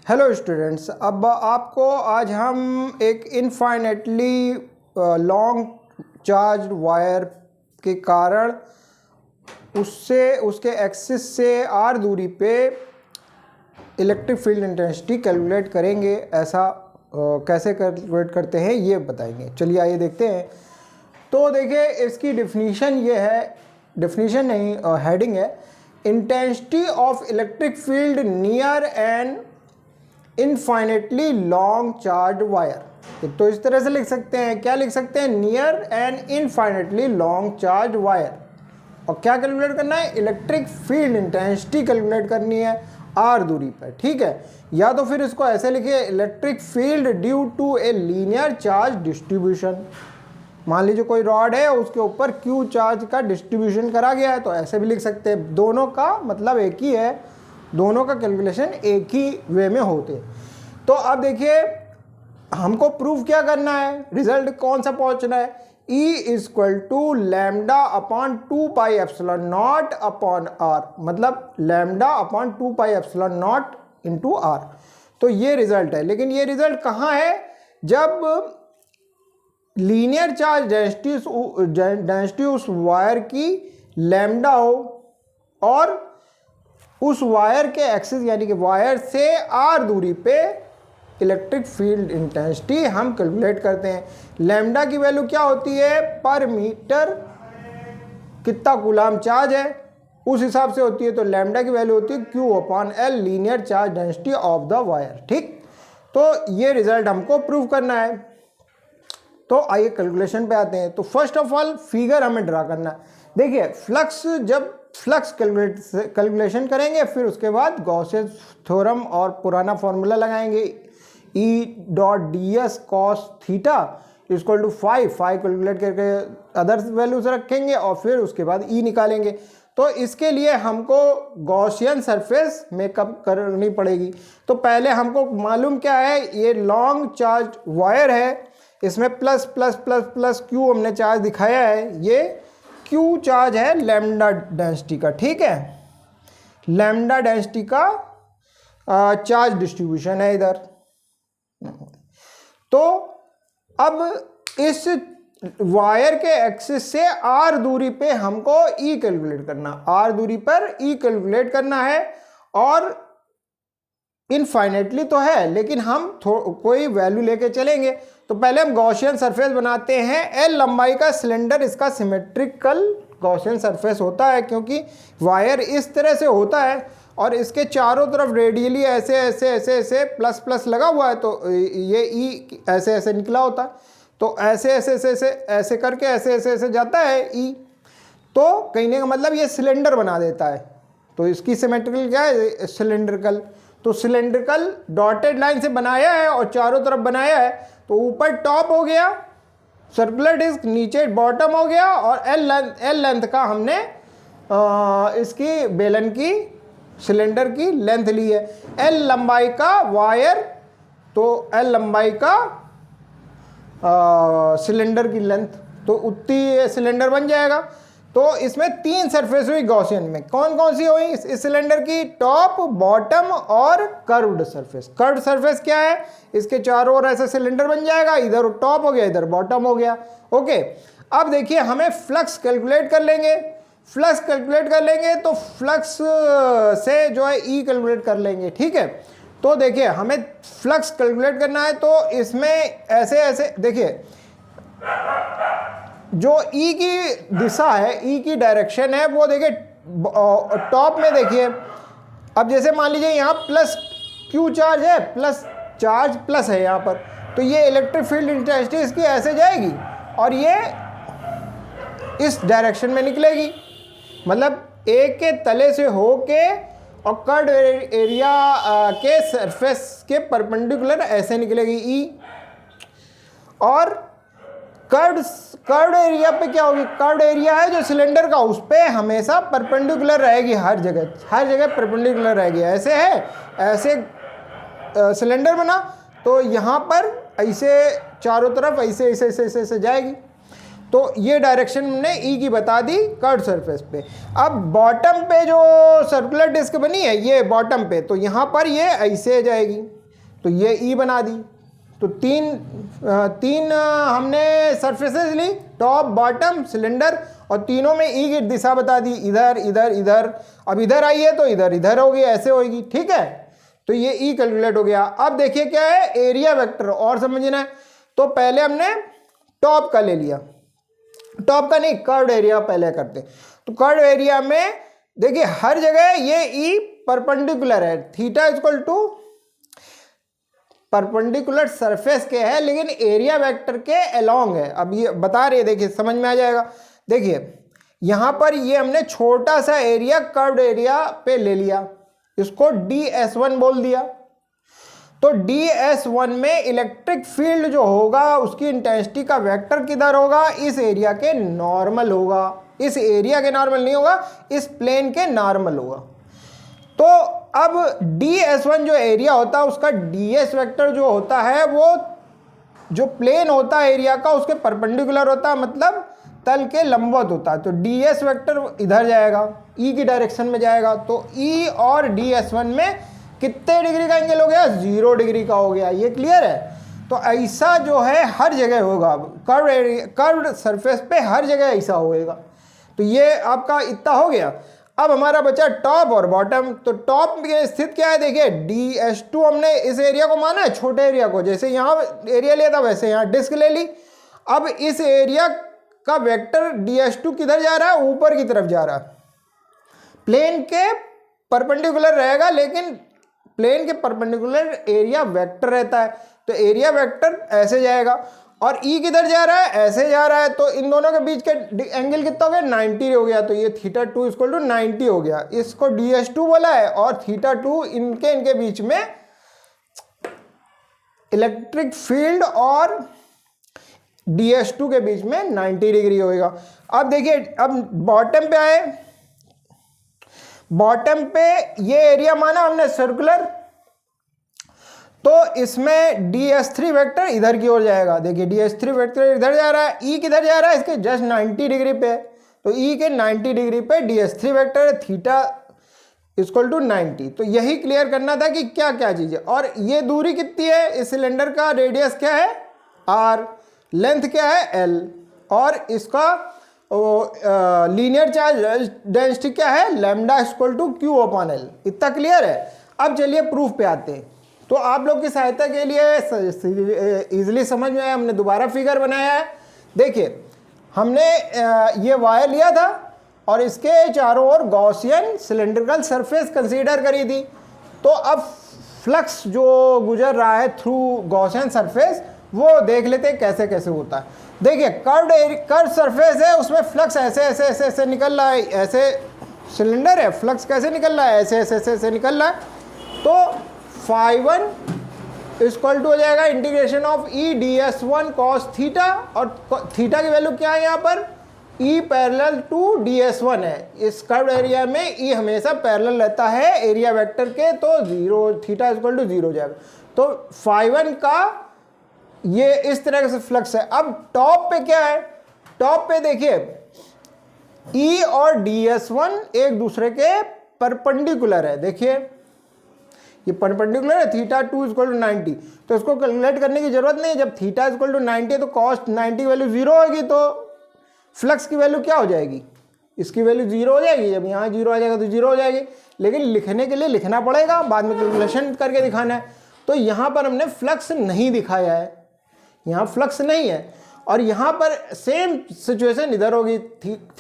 Hello students, अब आपको आज हम एक इनफाइनेटली लॉन्ग चार्ज वायर के कारण उसके एक्सिस से आर दूरी पे इलेक्ट्रिक फील्ड इंटेंसिटी कैलकुलेट करेंगे। ऐसा कैसे कैलकुलेट करते हैं ये बताएंगे। चलिए आइए देखते हैं। तो देखिए, इसकी डेफिनीशन ये है, डेफिनीशन नहीं हेडिंग है, intensity of electric field near an infinitely long charge wire. तो इस तरह से लिख सकते हैं, क्या लिख सकते हैं, near an infinitely long charge wire. और क्या कैलकुलेट करना है, इलेक्ट्रिक फील्ड इंटेंसिटी कैलकुलेट करनी है आर दूरी पर, ठीक है। या तो फिर इसको ऐसे लिखिए, electric field due to a linear charge distribution. मान लीजिए कोई रॉड है, उसके ऊपर क्यू चार्ज का डिस्ट्रीब्यूशन करा गया है, तो ऐसे भी लिख सकते हैं। दोनों का मतलब एक ही है, दोनों का कैलकुलेशन एक ही वे में होते हैं। तो अब देखिए, हमको प्रूफ क्या करना है, रिजल्ट कौन सा पहुंचना है, E equal to lambda upon 2 pi epsilon not upon R, मतलब lambda upon 2 pi epsilon not into R. तो ये रिजल्ट है। लेकिन ये रिजल्ट कहाँ है, जब लीनियर चार्ज डेंसिटी उस वायर की लैम्डा हो और उस वायर के एक्सिस यानी कि वायर से आर दूरी पे इलेक्ट्रिक फील्ड इंटेंसिटी हम कैलकुलेट करते हैं। लैम्डा की वैल्यू क्या होती है, पर मीटर कितना कूलाम चार्ज है उस हिसाब से होती है। तो लैम्डा की वैल्यू होती है Q upon L, linear charge density of the wire, ठीक। तो ये रिजल्ट हमको प्रूव करना है। तो आइए कैलकुलेशन पे आते हैं। तो फर्स्ट ऑफ ऑल फिगर हमें ड्रा करना है। देखिए, फ्लक्स, जब फ्लक्स कैलकुलेशन करेंगे, फिर उसके बाद गॉसेस थ्योरम और पुराना फॉर्मूला लगाएंगे, E dot D s cos theta equal to five calculate करके अदर वैल्यूज रखेंगे और फिर उसके बाद E निकालेंगे। तो इसके लिए हमको गॉसियन सरफेस मेकअप करनी पड़ेगी। तो पहले हमको मालूम क्या है, ये लॉन्ग चार्ज वायर है, इसमें plus plus plus plus Q हमने चार्ज दिखाया है, ये क्यू चार्ज है लैम्डा डेंसिटी का, ठीक है। लैम्डा डेंसिटी का चार्ज डिस्ट्रीब्यूशन है इधर। तो अब इस वायर के एक्सिस से आर दूरी पे हमको ई कैलकुलेट करना, आर दूरी पर ई कैलकुलेट करना है। और इनफाइनेटली तो है, लेकिन हम कोई वैल्यू लेके चलेंगे। तो पहले हम गॉसियन सरफेस बनाते हैं। एल लंबाई का सिलेंडर इसका सिमेट्रिकल गॉसियन सरफेस होता है, क्योंकि वायर इस तरह से होता है और इसके चारों तरफ रेडियली ऐसे ऐसे ऐसे ऐसे प्लस प्लस लगा हुआ है, तो ये ई ऐसे ऐसे निकला होता है। तो ऐसे ऐसे ऐसे ऐसे ऐसे करके ऐसे ऐसे ऐसे जाता है ई। तो कहने का मतलब ये सिलेंडर बना देता है। तो इसकी सिमेट्रिकल क्या है, सिलेंड्रिकल। तो सिलेंड्रिकल डॉटेड लाइन से बनाया है और चारों तरफ बनाया है। तो ऊपर टॉप हो गया सर्कुलर डिस्क, नीचे बॉटम हो गया, और एल लेंथ का हमने इसकी बेलन की सिलेंडर की लेंथ ली है। एल लंबाई का वायर, तो एल लंबाई का सिलेंडर की लेंथ, तो उतनी सिलेंडर बन जाएगा। तो इसमें तीन सरफेस हुई गॉसियन में, कौन कौन सी हुई इस सिलेंडर की, टॉप, बॉटम और कर्व्ड सरफेस। कर्व्ड सरफेस क्या है, इसके चारों ओर ऐसा सिलेंडर बन जाएगा, इधर टॉप हो गया, इधर बॉटम हो गया, ओके। अब देखिए, हमें फ्लक्स कैलकुलेट कर लेंगे। फ्लक्स कैलकुलेट कर लेंगे तो फ्लक्स से जो है ई कैलकुलेट कर लेंगे, ठीक है। तो देखिए, हमें फ्लक्स कैलकुलेट करना है, तो इसमें ऐसे ऐसे देखिए, जो ई की दिशा है, ई की डायरेक्शन है, वो देखिए टॉप में देखिए। अब जैसे मान लीजिए यहाँ प्लस क्यू चार्ज है, प्लस चार्ज प्लस है यहाँ पर, तो ये इलेक्ट्रिक फील्ड इंटेंसिटी इसकी ऐसे जाएगी और ये इस डायरेक्शन में निकलेगी, मतलब ए के तले से होके और कर्ड एरिया के सरफेस के परपेंडिकुलर ऐसे निकलेगी ई। और कर्व्ड एरिया पे क्या होगी, कर्व्ड एरिया है जो सिलेंडर का, उस पे हमेशा परपेंडिकुलर रहेगी, हर जगह परपेंडिकुलर रहेगी। ऐसे है, ऐसे सिलेंडर बना, तो यहाँ पर ऐसे चारों तरफ ऐसे ऐसे ऐसे ऐसे ऐसे जाएगी। तो ये डायरेक्शन हमने ई की बता दी कर्व सरफेस पे। अब बॉटम पे जो सर्कुलर डिस्क बनी है ये बॉटम पे, तो यहाँ पर ये ऐसे जाएगी, तो ये ई बना दी। तो तीन हमने सरफेसेस ली, टॉप बॉटम सिलेंडर, और तीनों में ई की दिशा बता दी, इधर इधर इधर। अब इधर आई है तो इधर इधर होगी, ऐसे होगी, ठीक है। तो ये ई कैलकुलेट हो गया। अब देखिए क्या है, एरिया वेक्टर और समझना है। तो पहले हमने टॉप का ले लिया, टॉप का नहीं, कर्व्ड एरिया पहले करते। तो कर्व्ड एरिया में देखिए हर जगह ये ई परपेंडिकुलर है, theta equal to perpendicular surface के है, लेकिन एरिया वेक्टर के अलोंग है। अब ये बता रहे, देखिए समझ में आ जाएगा। देखिए यहां पर ये हमने छोटा सा एरिया कर्व्ड एरिया पे ले लिया, इसको ds1 बोल दिया। तो ds1 में इलेक्ट्रिक फील्ड जो होगा उसकी इंटेंसिटी का वेक्टर किधर होगा, इस एरिया के नॉर्मल होगा, इस एरिया के नॉर्मल नहीं होगा, इस प्लेन के नॉर्मल होगा। तो अब ds1 जो एरिया होता है उसका ds वेक्टर जो होता है वो जो प्लेन होता है एरिया का उसके परपेंडिकुलर होता है, मतलब तल के लंबवत होता है। तो ds वेक्टर इधर जाएगा, e की डायरेक्शन में जाएगा। तो e और ds1 में कितने डिग्री का एंगल हो गया, 0 डिग्री का हो गया। ये क्लियर है। तो ऐसा जो है हर जगह होगा, कर्व्ड सरफेस पे हर जगह ऐसा होएगा। तो ये आपका इतना हो गया। अब हमारा बचा टॉप और बॉटम। तो टॉप में स्थित क्या है, देखिए ds2 हमने इस एरिया को माना है, छोटे एरिया को, जैसे यहाँ एरिया लिया था वैसे यहाँ डिस्क ले ली। अब इस एरिया का वेक्टर ds2 किधर जा रहा है, ऊपर की तरफ जा रहा है, प्लेन के परपेंडिकुलर रहेगा, लेकिन प्लेन के परपेंडिकुलर एरिया वेक्टर रहता है। तो एरिया वेक्टर ऐसे जाएगा, और ई किधर जा रहा है, ऐसे जा रहा है। तो इन दोनों के बीच के एंगल कितना हो गया, 90 हो गया। तो ये θ2 इक्वल टू 90 हो गया। इसको ds2 बोला है, और θ2 इनके बीच में इलेक्ट्रिक फील्ड और ds2 के बीच में 90 डिग्री होगा। अब देखिए, अब बॉटम पे आए, बॉटम पे ये एरिया माना हमने सर्कुलर, तो इसमें ds3 वेक्टर इधर की ओर जाएगा। देखिए ds3 वेक्टर इधर जा रहा है, e किधर जा रहा है, इसके जस्ट 90 डिग्री पे। तो e के 90 डिग्री पे ds3 वेक्टर है, थीटा इक्वल टू 90। तो यही क्लियर करना था कि क्या क्या चीज़ है। और ये दूरी कितनी है, इस सिलेंडर का रेडियस क्या है r, लेंथ क्या है l, और इसका लीनियर चार्ज डेंसिटी क्या है, lambda equal to q upon l। इतना क्लियर है। अब चलिए प्रूफ पे आते हैं। तो आप लोग की सहायता के लिए इजीली समझ में आया, हमने दोबारा फिगर बनाया है। देखिए हमने ये वायर लिया था और इसके चारों ओर गॉसियन सिलेंड्रिकल सरफेस कंसीडर करी थी। तो अब फ्लक्स जो गुजर रहा है थ्रू गॉसियन सरफेस वो देख लेते हैं कैसे कैसे होता है। देखिए कर्व सरफेस है, उसमें फ्लक्स ऐसे ऐसे ऐसे ऐसे निकल रहा है, ऐसे सिलेंडर है, फ्लक्स कैसे निकल रहा है, ऐसे ऐसे ऐसे ऐसे निकल रहा है। तो φ1 इक्वल टू हो जाएगा integration of E ds1 cos theta, और थीटा की वैल्यू क्या है यहाँ पर, ई पैरेलल टू ds1 है। इस कर्व एरिया में ई हमेशा पैरेलल रहता है एरिया वेक्टर के, तो 0 थीटा इक्वल टू 0 हो जाएगा। तो φ1 का ये इस तरह से फ्लक्स है। अब टॉप पे क्या है, टॉप पे देखिए ई और ds1 एक दूसरे के परपेंडिकुलर है। देखिए ये परपेंडिकुलर है, θ2 इक्वल टू 90। तो इसको कैलकुलेट करने की जरूरत नहीं है। जब थीटा इक्वल टू 90 है तो कॉस 90 की वैल्यू 0 होगी, तो फ्लक्स की वैल्यू क्या हो जाएगी, इसकी वैल्यू 0 हो जाएगी। जब यहाँ 0 आ जाएगा तो 0 हो जाएगी, लेकिन लिखने के लिए लिखना पड़ेगा, बाद में कैलकुलेशन करके दिखाना है। तो यहाँ पर हमने फ्लक्स नहीं दिखाया है, यहाँ फ्लक्स नहीं है। और यहाँ पर सेम सिचुएशन इधर होगी,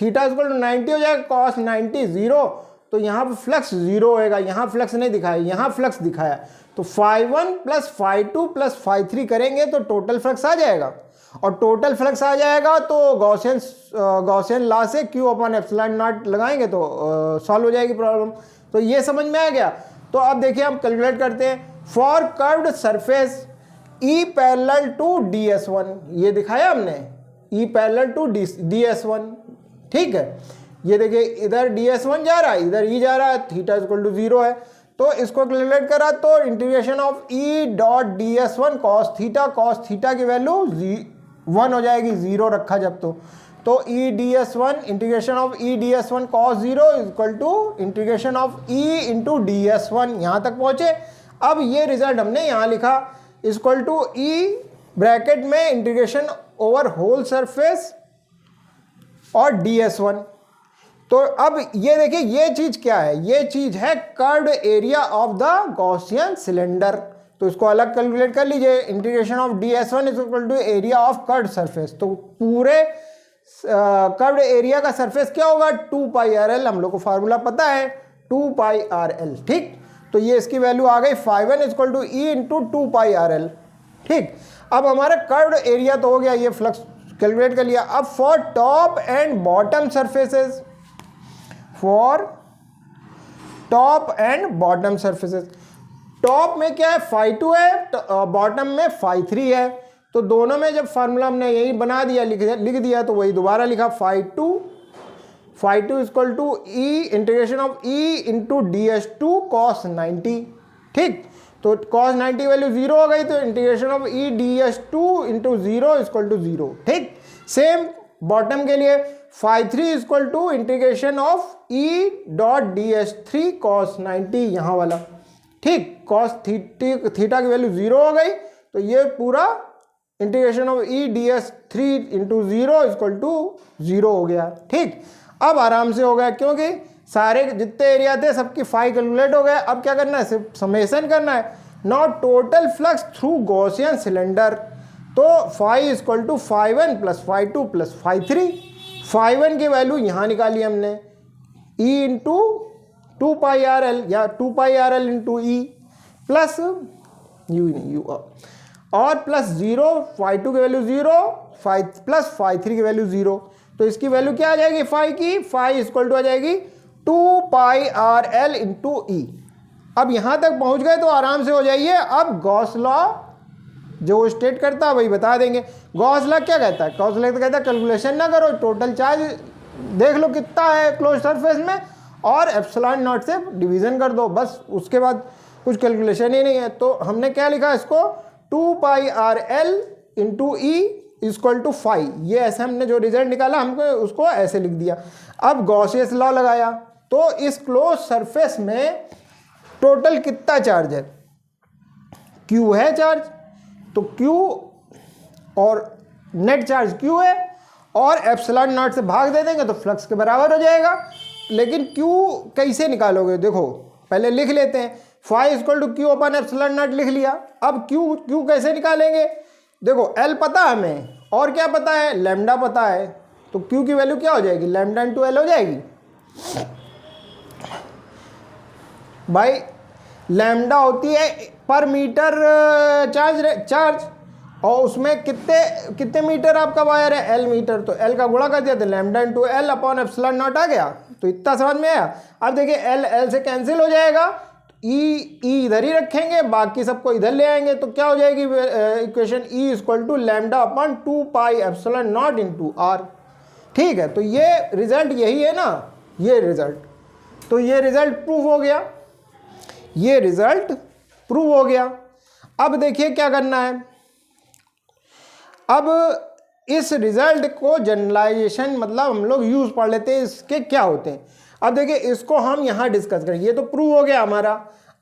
थीटा इक्वल टू 90 हो जाएगा, कॉस 90 0, तो यहाँ पर फ्लक्स 0 होएगा। यहाँ फ्लक्स नहीं दिखाया, यहाँ फ्लक्स दिखाया। तो φ1 प्लस φ2 प्लस φ3 करेंगे तो टोटल फ्लक्स आ जाएगा, और टोटल फ्लक्स आ जाएगा तो गॉसियन लॉ से q अपॉन एप्सिलॉन नॉट लगाएंगे तो सॉल्व हो जाएगी प्रॉब्लम। तो ये समझ में आ गया। तो अब देखिए हम कैलकुलेट करते हैं। For curved surface E parallel to ds1, ये दिखाया हमने, E पैरेलल टू ds1, ठीक है। ये देखिए इधर ds1 जा रहा है, इधर E जा रहा है, थीटा इक्वल टू 0 है। तो इसको कैलकुलेट करा तो integration of E dot ds1 cos theta की वैल्यू 1 हो जाएगी, 0 रखा जब तो E D S one integration of E D S one cos 0 equal to integration of E into D S one. यहाँ तक पहुँचे। अब ये रिजल्ट हमने यहाँ लिखा इक्वल टू ई ब्रैकेट में इंटीग्रेशन ओवर होल सरफेस और डी एस वन। तो अब ये देखिए ये चीज़ क्या है, ये चीज़ है curved area of the Gaussian cylinder. तो इसको अलग कैलकुलेट कर लीजिए, integration of D S one is equal to area of curved surface. तो पूरे कर्व्ड एरिया का सरफेस क्या होगा, 2 पाई आर एल, हम लोग को फार्मूला पता है 2 पाई आर एल। ठीक, तो ये इसकी वैल्यू आ गई 5n equal to E into 2 pi R L. ठीक, अब हमारा कर्व्ड एरिया तो हो गया, ये फ्लक्स कैलकुलेट कर लिया। अब for top and bottom surfaces, for top and bottom surfaces, top में क्या है φ2 है, बॉटम में φ3 है। तो दोनों में जब फार्मूला हमने यही बना दिया, लिख दिया, तो वही दोबारा लिखा φ2 equal to E integration of E into D S two cos 90। ठीक, तो cos 90 वैल्यू 0 हो गई, तो integration of E D S two into 0 equal to 0। ठीक, सेम बॉटम के लिए φ3 equal to integration of E dot D S three cos 90, यहाँ वाला। ठीक, कॉस थीटा की वैल्यू 0 हो गई, तो ये पूरा integration of E D S three into 0 equal to 0 हो गया। ठीक, अब आराम से हो गया, क्योंकि सारे जितने एरिया थे सबकी फाई कैलकुलेट हो गया। अब क्या करना है, सिर्फ समेशन करना है। Not total flux through Gaussian cylinder, तो phi equal to 5n plus φ2 plus φ3। 5n की वैल्यू यहाँ निकाली हमने, E into 2 pi R L या 2 pi R L into E plus U और प्लस 0, φ2 की वैल्यू 0, प्लस φ3 की वैल्यू 0। तो इसकी वैल्यू क्या आ जाएगी फाई की, फाई इक्वल टू आ जाएगी 2 पाई आर एल इंटू ई। अब यहाँ तक पहुँच गए तो आराम से हो जाइए। अब गॉस लॉ जो स्टेट करता है वही बता देंगे। गॉस लॉ क्या कहता है, गॉस लॉ कहता है कैलकुलेशन ना करो, टोटल चार्ज देख लो कितना है क्लोज सरफेस में और एप्सिलॉन नॉट से डिवीज़न कर दो, बस उसके बाद कुछ कैलकुलेशन ही नहीं है। तो हमने क्या लिखा इसको, 2 pi R L into E equal to phi. ये ऐसे हमने जो रिजल्ट निकाला हमको उसको ऐसे लिख दिया। अब गॉसियस लॉ लगाया, तो इस क्लोज सरफेस में टोटल कितना चार्ज है, Q है चार्ज, तो Q और नेट चार्ज Q है और एप्सिलॉन नॉट से भाग दे देंगे तो फ्लक्स के बराबर हो जाएगा। लेकिन Q कैसे निकालोगे, देखो पहले लिख लेते हैं, फाई इक्वल टू Q अपन एप्सिलॉन नॉट लिख लिया। अब Q कैसे निकालेंगे, देखो L पता है हमें और क्या पता है, लैम्डा पता है, तो Q की वैल्यू क्या हो जाएगी, लैम्डा इंटू L हो जाएगी। भाई लैम्डा होती है पर मीटर चार्ज और उसमें कितने मीटर आपका वायर है, L मीटर, तो L का गुणा कर दिया तो lambda into L upon epsilon not आ गया। तो इतना समझ में आया। अब देखिए L से कैंसिल हो जाएगा, ई इधर ही रखेंगे, बाकी सबको इधर ले आएंगे, तो क्या हो जाएगी equation, E equal to lambda upon 2 pi epsilon not into R. ठीक है, तो ये रिजल्ट यही है ना, ये रिजल्ट, तो ये रिजल्ट प्रूव हो गया, ये रिजल्ट प्रूव हो गया। अब देखिए क्या करना है, अब इस रिजल्ट को जनरलाइजेशन मतलब हम लोग यूज पढ़ लेते हैं, इसके क्या होते हैं। अब देखिए इसको हम यहाँ डिस्कस करें, ये तो प्रूव हो गया हमारा,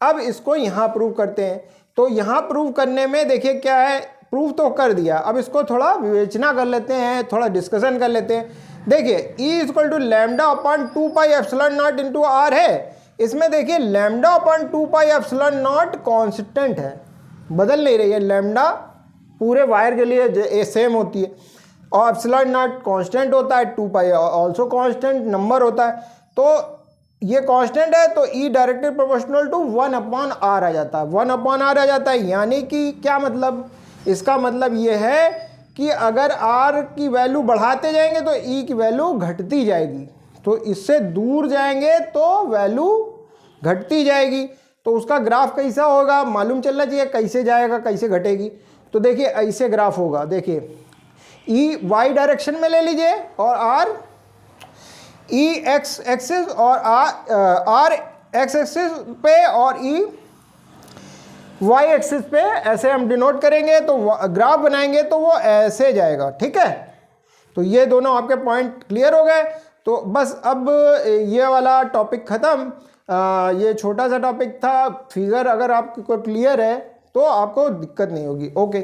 अब इसको यहाँ प्रूव करते हैं। तो यहाँ प्रूव करने में देखिए क्या है, प्रूव तो कर दिया, अब इसको थोड़ा विवेचना कर लेते हैं, थोड़ा डिस्कशन कर लेते हैं। देखिए E equal to lambda upon 2 pi epsilon not into R है, इसमें देखिए lambda upon 2 pi epsilon naught constant है, बदल नहीं रही है, लैम्डा पूरे वायर के लिए सेम होती है और एप्सिलॉन नॉट कांस्टेंट होता है, 2 पाई ऑल्सो कांस्टेंट नंबर होता है। तो ये कांस्टेंट है तो E directly proportional to 1 upon R आ जाता है, 1 अपॉन आर आ जाता है। यानी कि क्या मतलब, इसका मतलब ये है कि अगर आर की वैल्यू बढ़ाते जाएंगे तो ई की वैल्यू घटती जाएगी, तो इससे दूर जाएंगे तो वैल्यू घटती जाएगी। तो उसका ग्राफ कैसा होगा मालूम चलना चाहिए, कैसे जाएगा कैसे घटेगी। तो देखिए ऐसे ग्राफ होगा, देखिए ई वाई डायरेक्शन में ले लीजिए और आर ई एक्स एक्सिस और आर एक्स एक्सिस पे और ई वाई एक्सिस पे ऐसे हम डिनोट करेंगे, तो ग्राफ बनाएंगे तो वो ऐसे जाएगा, ठीक है। तो ये दोनों आपके पॉइंट क्लियर हो गए। तो बस अब ये वाला टॉपिक ख़त्म। ये छोटा सा टॉपिक था। फिगर अगर आपको क्लियर है तो आपको दिक्कत नहीं होगी। ओके।